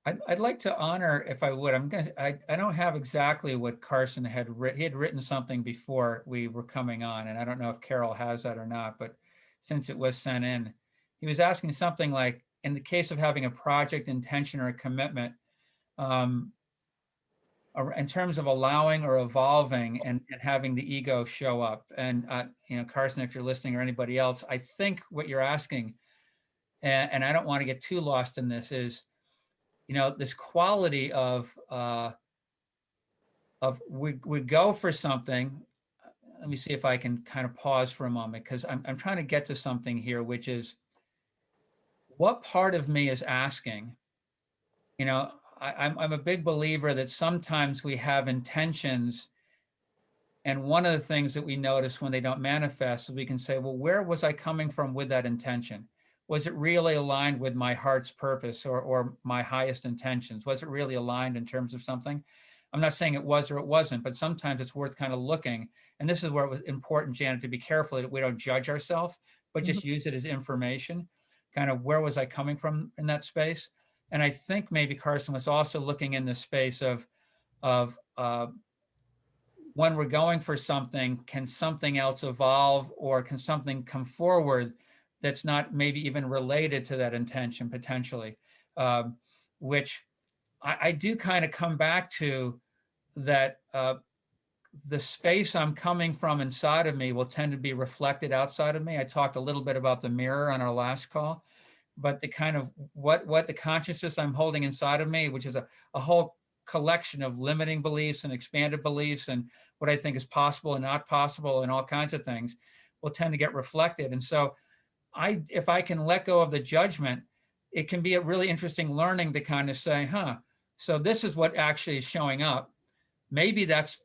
I'd like to honor, if I would. I don't have exactly what Carson had written. He had written something before we were coming on, and I don't know if Carol has that or not, but since it was sent in, he was asking something like, in the case of having a project intention or a commitment, in terms of allowing or evolving and having the ego show up. And, Carson, if you're listening, or anybody else, I think what you're asking, and I don't want to get too lost in this, is, this quality of we go for something. Let me see if I can kind of pause for a moment, because I'm trying to get to something here, which is, what part of me is asking? I'm a big believer that sometimes we have intentions, and one of the things that we notice when they don't manifest is we can say, well, where was I coming from with that intention? Was it really aligned with my heart's purpose or my highest intentions? Was it really aligned in terms of something? I'm not saying it was or it wasn't, but sometimes it's worth kind of looking. And this is where it was important, Janet, to be careful that we don't judge ourselves, but just use it as information. Kind of, where was I coming from in that space? And I think maybe Carson was also looking in the space of when we're going for something, can something else evolve, or can something come forward that's not maybe even related to that intention potentially, which I do kind of come back to, that the space I'm coming from inside of me will tend to be reflected outside of me. I talked a little bit about the mirror on our last call, but the kind of what the consciousness I'm holding inside of me, which is a whole collection of limiting beliefs and expanded beliefs and what I think is possible and not possible and all kinds of things, will tend to get reflected. And so if I can let go of the judgment, it can be a really interesting learning to kind of say, so this is what actually is showing up. Maybe that's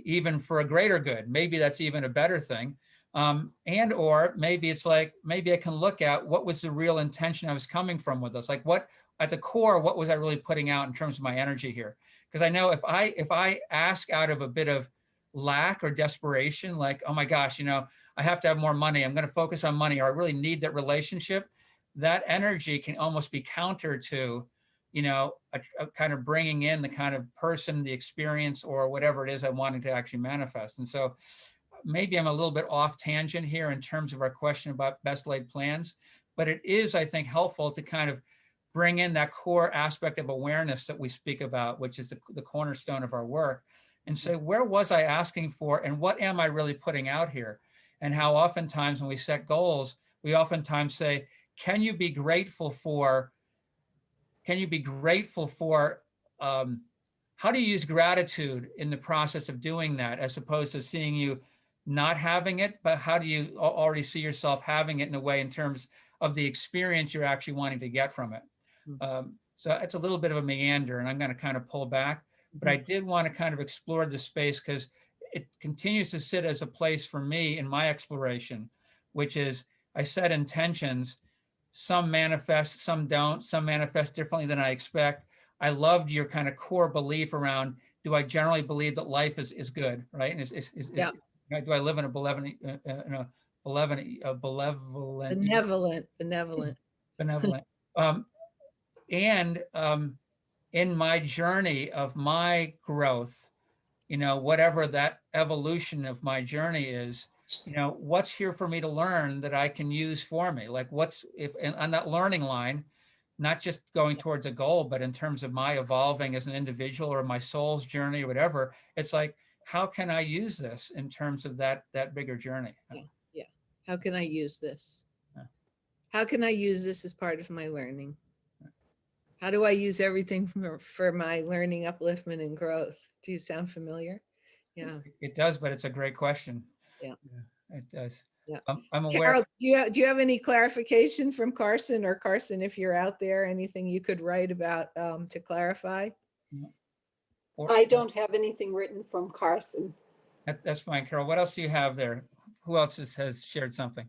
even for a greater good. Maybe that's even a better thing. Or maybe it's like, maybe I can look at what was the real intention I was coming from with this. Like, what at the core, what was I really putting out in terms of my energy here? Because I know if I ask out of a bit of lack or desperation, like, oh my gosh, I have to have more money, I'm going to focus on money, or I really need that relationship, that energy can almost be counter to, a kind of bringing in the kind of person, the experience, or whatever it is I'm wanting to actually manifest. And so maybe I'm a little bit off tangent here in terms of our question about best laid plans, but it is, I think, helpful to kind of bring in that core aspect of awareness that we speak about, which is the cornerstone of our work, and say, where was I asking for, and what am I really putting out here? And how oftentimes when we set goals, we oftentimes say, can you be grateful for, how do you use gratitude in the process of doing that, as opposed to seeing you not having it, but how do you already see yourself having it in a way in terms of the experience you're actually wanting to get from it? So it's a little bit of a meander, and I'm going to kind of pull back, but I did want to kind of explore the space because it continues to sit as a place for me in my exploration, which is, I set intentions, some manifest, some don't, some manifest differently than I expect. I loved your kind of core belief around, do I generally believe that life is good, right? And Yeah. do I live in a benevolent, Benevolent. benevolent, um, and in my journey of my growth, whatever that evolution of my journey is, what's here for me to learn that I can use for me? Like what's if and on that learning line, not just going towards a goal, but in terms of my evolving as an individual or my soul's journey or whatever, it's like, how can I use this in terms of that bigger journey? Yeah. Yeah. How can I use this? Yeah. How can I use this as part of my learning? How do I use everything for my learning, upliftment, and growth? Do you sound familiar? Yeah. It does, but it's a great question. Yeah. It does. Yeah. I'm aware. Carol, do you have any clarification from Carson, or Carson, if you're out there, anything you could write about to clarify? I don't have anything written from Carson. That's fine, Carol. What else do you have there? Who else has shared something?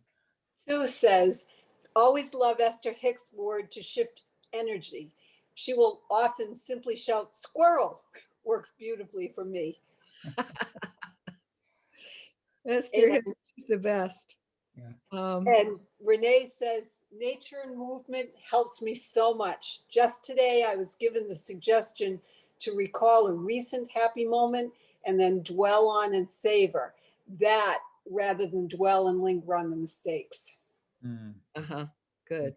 Sue says, always love Esther Hicks' word to shift energy. She will often simply shout, squirrel, works beautifully for me. Esther Hicks is the best. Yeah. And Renee says, nature and movement helps me so much. Just today, I was given the suggestion to recall a recent happy moment and then dwell on and savor that rather than dwell and linger on the mistakes. Good.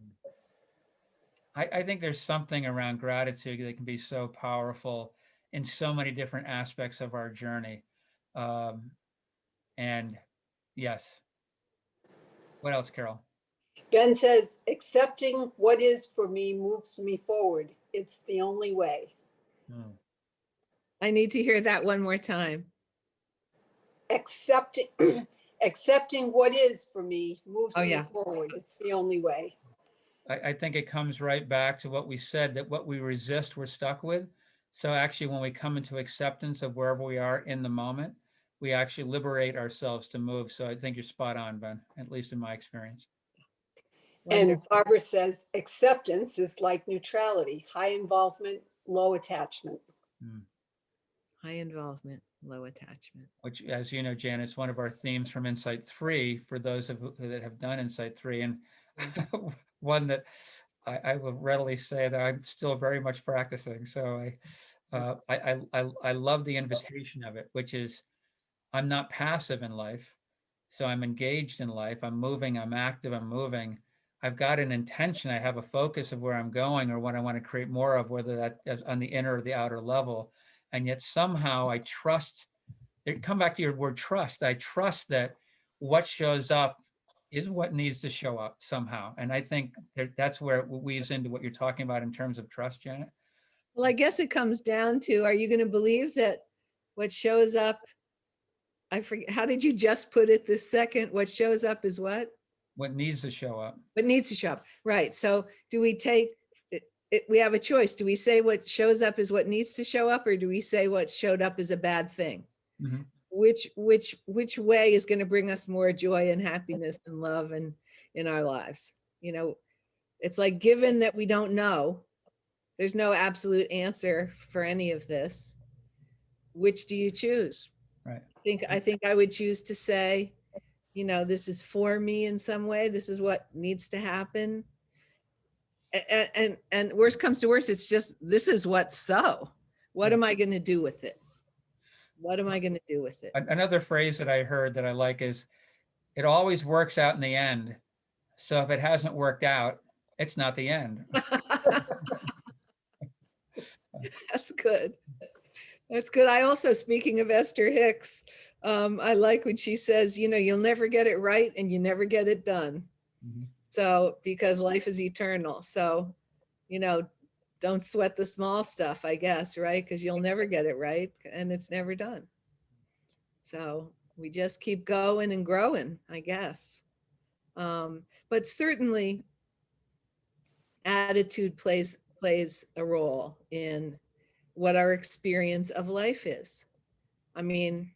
I think there's something around gratitude that can be so powerful in so many different aspects of our journey. And yes. What else, Carol? Ben says, accepting what is for me moves me forward. It's the only way. I need to hear that one more time. Accepting what is for me moves me forward. It's the only way. I think it comes right back to what we said, that what we resist, we're stuck with. So actually, when we come into acceptance of wherever we are in the moment, we actually liberate ourselves to move. So I think you're spot on, Ben, at least in my experience. Wonderful. And Barbara says, acceptance is like neutrality, high involvement, low attachment. High involvement, low attachment. Which, as you know, Jan, it's one of our themes from Insight 3 for those that have done Insight 3. And one that I will readily say that I'm still very much practicing. So I love the invitation of it, which is I'm not passive in life. So I'm engaged in life. I'm moving, I'm active, I'm moving. I've got an intention. I have a focus of where I'm going or what I want to create more of, whether that is on the inner or the outer level. And yet somehow I trust, come back to your word trust. I trust that what shows up is what needs to show up somehow. And I think that's where it weaves into what you're talking about in terms of trust, Janet. Well, I guess it comes down to, are you going to believe that what shows up, I forget, how did you just put it this second? What shows up is what? What needs to show up. What needs to show up. Right. So do we take it, we have a choice. Do we say what shows up is what needs to show up, or do we say what showed up is a bad thing? Mm-hmm. Which way is going to bring us more joy and happiness and love and in our lives? You know, it's like, given that we don't know, there's no absolute answer for any of this. Which do you choose? Right. I think I would choose to say, you know, this is for me in some way. This is what needs to happen. And worst comes to worst, it's just, this is what's so. What am I going to do with it? What am I going to do with it? Another phrase that I heard that I like is, it always works out in the end. So if it hasn't worked out, it's not the end. That's good. That's good. I also, speaking of Esther Hicks, I like when she says, you know, you'll never get it right and you never get it done. Mm-hmm. So, because life is eternal. So, you know, don't sweat the small stuff, I guess, right? Because you'll never get it right and it's never done. So we just keep going and growing, I guess. But certainly attitude plays a role in what our experience of life is. I mean,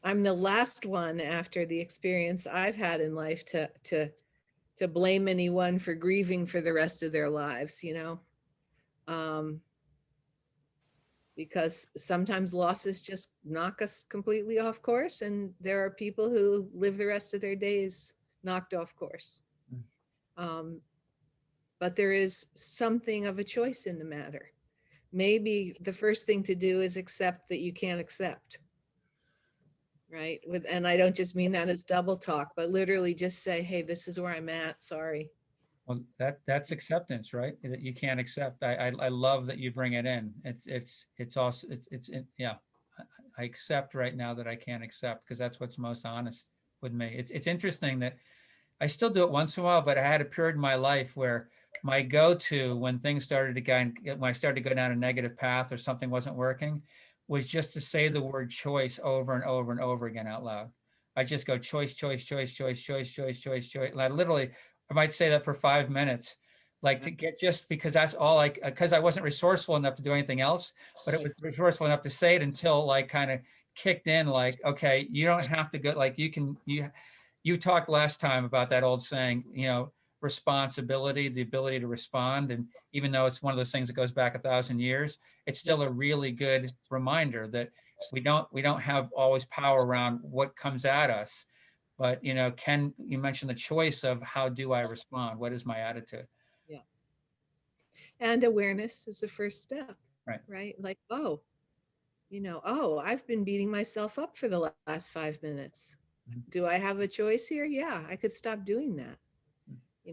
I'm the last one after the experience I've had in life to blame anyone for grieving for the rest of their lives, you know. Um, because sometimes losses just knock us completely off course, and there are people who live the rest of their days knocked off course. Um, but there is something of a choice in the matter. Maybe the first thing to do is accept that you can't accept, right? And I don't just mean that as double talk, but literally just say, hey, this is where I'm at, sorry. Well, that's acceptance, right? That you can't accept. I love that you bring it in. It's also yeah. I accept right now that I can't accept, because that's what's most honest with me. It's interesting that I still do it once in a while, but I had a period in my life where my go-to when things started to when I started to go down a negative path or something wasn't working, was just to say the word choice over and over and over again out loud. I just go choice, choice, choice, choice, choice, choice, choice, choice. And I might say that for 5 minutes, like to get, just because that's all because I wasn't resourceful enough to do anything else, but it was resourceful enough to say it until like kind of kicked in, like, okay, you don't have to go, like you talked last time about that old saying, responsibility, the ability to respond. And even though it's one of those things that goes back 1,000 years, it's still a really good reminder that we don't have always power around what comes at us. But, you mentioned the choice of how do I respond? What is my attitude? Yeah. And awareness is the first step, Right. right? Like, oh, I've been beating myself up for the last 5 minutes. Do I have a choice here? Yeah, I could stop doing that.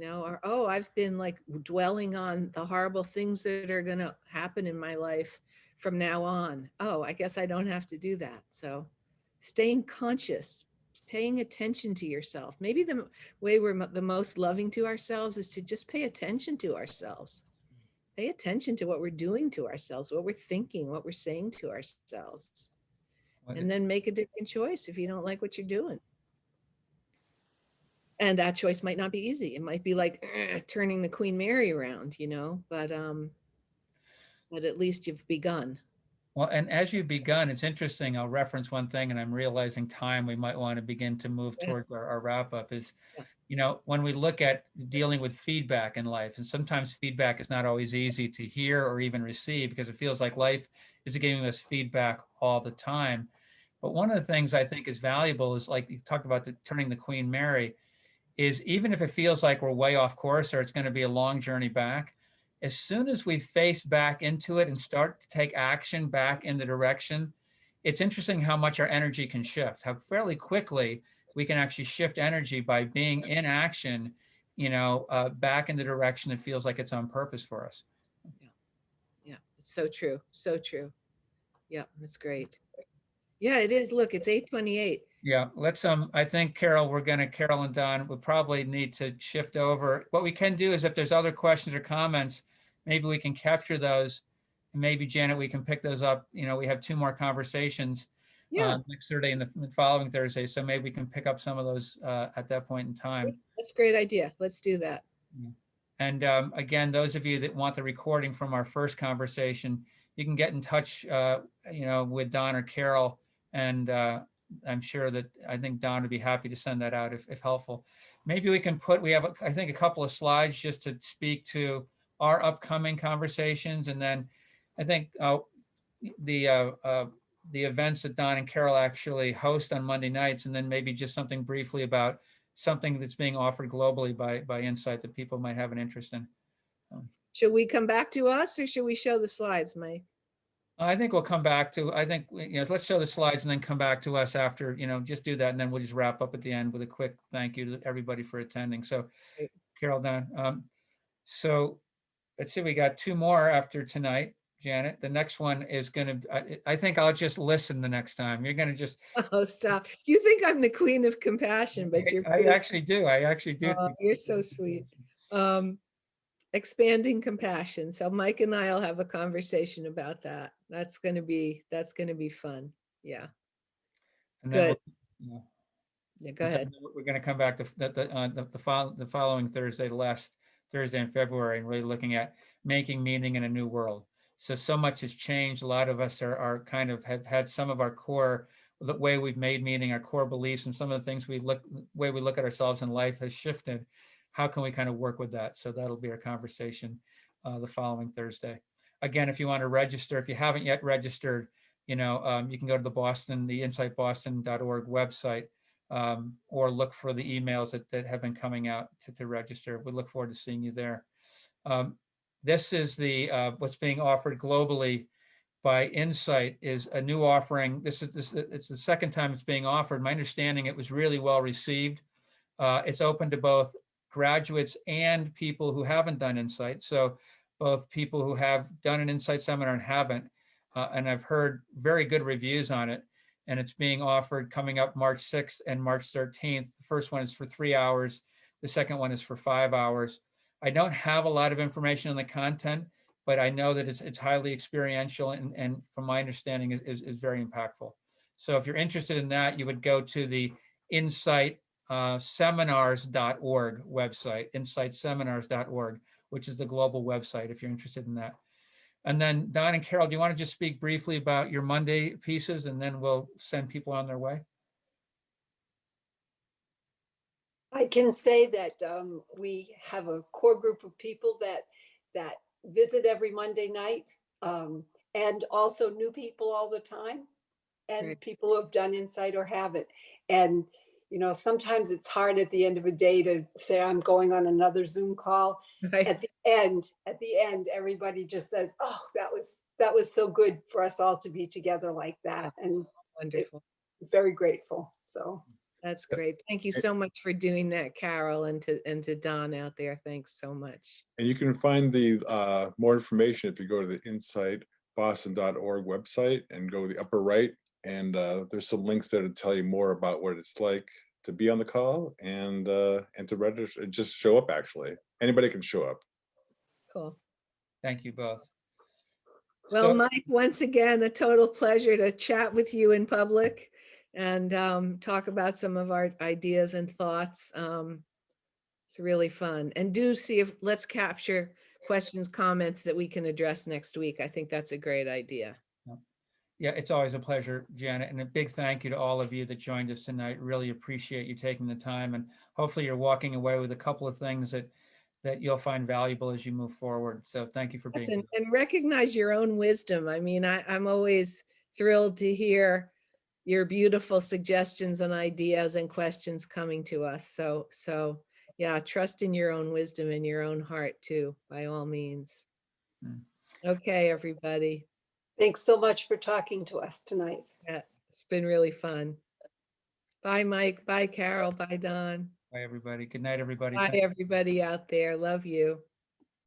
Or, oh, I've been like dwelling on the horrible things that are going to happen in my life from now on. Oh, I guess I don't have to do that. So staying conscious, paying attention to yourself. Maybe the way we're the most loving to ourselves is to just pay attention to ourselves. Pay attention to what we're doing to ourselves, what we're thinking, what we're saying to ourselves. And then make a different choice if you don't like what you're doing. And that choice might not be easy. It might be like turning the Queen Mary around, but at least you've begun. Well, and as you've begun, it's interesting. I'll reference one thing, and I'm realizing time we might want to begin to move towards our wrap up is, when we look at dealing with feedback in life, and sometimes feedback is not always easy to hear or even receive, because it feels like life is giving us feedback all the time. But one of the things I think is valuable is, like you talked about, turning the Queen Mary, is even if it feels like we're way off course or it's going to be a long journey back, as soon as we face back into it and start to take action back in the direction, it's interesting how much our energy can shift, how fairly quickly we can actually shift energy by being in action, back in the direction that feels like it's on purpose for us. Yeah, it's so true. So true. Yeah, that's great. Yeah, it is. Look, it's 8:28. Yeah, I think Carol and Don would probably need to shift over. What we can do is if there's other questions or comments, maybe we can capture those. And maybe Janet, we can pick those up. We have 2 more conversations next Thursday and the following Thursday. So maybe we can pick up some of those at that point in time. That's a great idea. Let's do that. And again, those of you that want the recording from our first conversation, you can get in touch, with Don or Carol, and I'm sure that I think Don would be happy to send that out if helpful. Maybe we can we have, I think, a couple of slides just to speak to our upcoming conversations. And then I think the events that Don and Carol actually host on Monday nights, and then maybe just something briefly about something that's being offered globally by Insight that people might have an interest in. Should we come back to us or should we show the slides, Mike? I think we'll come back to, let's show the slides and then come back to us after, just do that. And then we'll just wrap up at the end with a quick thank you to everybody for attending. So Carol, Don. So let's see, we got 2 more after tonight, Janet. The next one is going to, I think I'll just listen the next time. You're going to just. Oh, stop. You think I'm the queen of compassion, but you're. I actually do. Oh, you're so sweet. Expanding compassion. So Mike and I'll have a conversation about that. That's going to be fun. Yeah. Good. Yeah, go ahead. We're going to come back to the following Thursday, the last Thursday in February, and really looking at making meaning in a new world. So much has changed. A lot of us are kind of have had some of our core, the way we've made meaning, our core beliefs, and some of the things way we look at ourselves in life has shifted. How can we kind of work with that? So that'll be our conversation the following Thursday. again, if you want to register, if you haven't yet registered, you can go to the insightboston.org website, or look for the emails that have been coming out to register. We look forward to seeing you there. This is what's being offered globally by Insight, is a new offering. It's the second time it's being offered. My understanding, it was really well received. It's open to both graduates and people who haven't done Insight. So both people who have done an Insight seminar and haven't, and I've heard very good reviews on it. And it's being offered coming up March 6th and March 13th. The first one is for 3 hours. The second one is for 5 hours. I don't have a lot of information on the content, but I know that it's highly experiential, and from my understanding is very impactful. So if you're interested in that, you would go to the insightseminars.org website, insightseminars.org, which is the global website if you're interested in that. And then Don and Carol, do you want to just speak briefly about your Monday pieces, and then we'll send people on their way? I can say that we have a core group of people that visit every Monday night, and also new people all the time, and Right. people who have done Insight or haven't. And sometimes it's hard at the end of a day to say I'm going on another Zoom call. Right. At the end, everybody just says, "Oh, that was so good for us all to be together like that," and Wonderful. very grateful. So That's great. Thank you so much for doing that, Carol, and to Don out there. Thanks so much. And you can find the more information if you go to the insightboston.org website and go to the upper right. And there's some links there to tell you more about what it's like to be on the call and to register. Just show up. Actually, anybody can show up. Cool. Thank you both. Well, So- Mike, once again, a total pleasure to chat with you in public and talk about some of our ideas and thoughts. It's really fun. And do see if let's capture questions, comments that we can address next week. I think that's a great idea. Yeah, it's always a pleasure, Janet, and a big thank you to all of you that joined us tonight. Really appreciate you taking the time, and hopefully you're walking away with a couple of things that you'll find valuable as you move forward. So thank you for being here. And recognize your own wisdom. I mean, I'm always thrilled to hear your beautiful suggestions and ideas and questions coming to us. So yeah, trust in your own wisdom and your own heart too, by all means. Okay, everybody. thanks so much for talking to us tonight. Yeah, it's been really fun. Bye, Mike. Bye, Carol. Bye, Don. Bye, everybody. Good night, everybody. Bye, everybody out there. Love you.